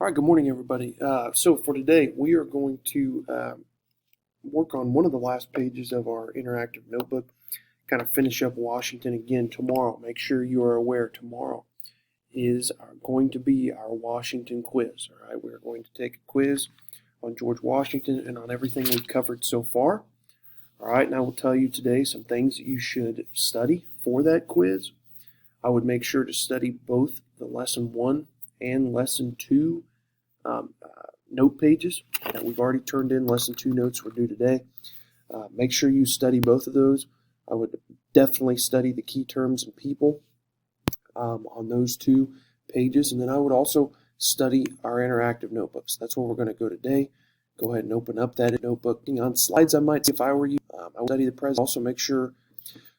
All right, good morning, everybody. So for today, we are going to work on one of the last pages of our interactive notebook, kind of finish up Washington again tomorrow. Make sure you are aware tomorrow is going to be our Washington quiz. All right, we're going to take a quiz on George Washington and on everything we've covered so far. All right, and I will tell you today some things that you should study for that quiz. I would make sure to study both the lesson 1 and lesson 2 note pages that we've already turned in. Lesson 2 notes were due today. Make sure you study both of those. I would definitely study the key terms and people on those 2 pages. And then I would also study our interactive notebooks. That's where we're going to go today. Go ahead and open up that notebook. On slides, I might see if I were you. I would study the present. Also make sure.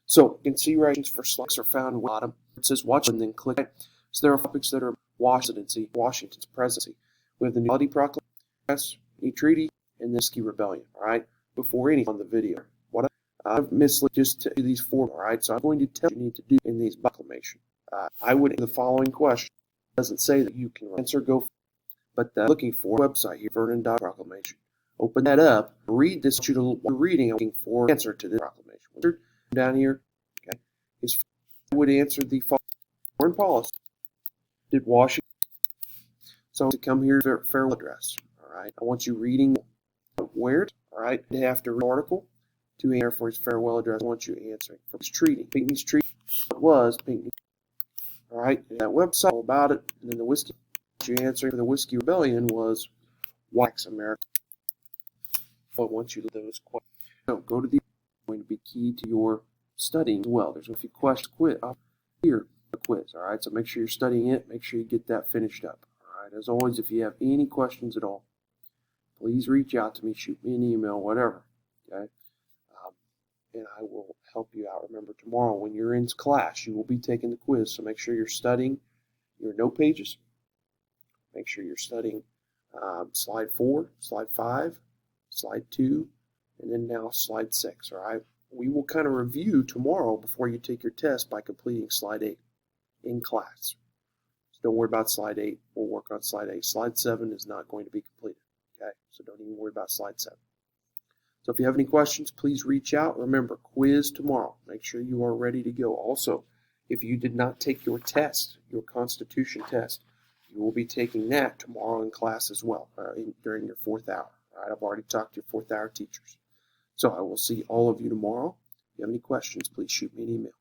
So you can see directions for slides are found at the bottom. It says watch and then click it. So there are topics that are Washington's presidency. We have the New Proclamation, the treaty, and the Whiskey Rebellion. All right. Before any on the video, what I've misled just to these 4. All right. So I'm going to tell you what you need to do in these proclamation. I would the following question. It doesn't say that you can answer. Go, but looking for a website here, Vernon Proclamation. Open that up. Read this. You're reading. Looking for answer to this proclamation. Down here, okay, is would answer the foreign policy. Did Washington? So to come here to farewell address. All right, I want you reading where. All right, they have to read the article to answer for his farewell address. I want you answering for his treaty. Pinckney's treaty was Pinckney. All right, and that website all about it, and then the whiskey. You answering for the Whiskey Rebellion was Wax America. I want you to those questions. So go to the going to be key to your studying as well. There's a few questions here a quiz. All right, so make sure you're studying it. Make sure you get that finished up. All right, as always, if you have any questions at all, please reach out to me, shoot me an email, whatever. Okay, and I will help you out. Remember, tomorrow when you're in class, you will be taking the quiz. So make sure you're studying your note pages. Make sure you're studying slide 4, slide 5, slide 2, and then now slide 6. All right. We will kind of review tomorrow before you take your test by completing slide 8 in class. So don't worry about slide 8. We'll work on slide 8. Slide 7 is not going to be completed. Okay, so don't even worry about slide 7. So if you have any questions, please reach out. Remember, quiz tomorrow. Make sure you are ready to go. Also, if you did not take your test, your Constitution test, you will be taking that tomorrow in class as well during your 4th hour. All right, I've already talked to your 4th hour teachers. So I will see all of you tomorrow. If you have any questions, please shoot me an email.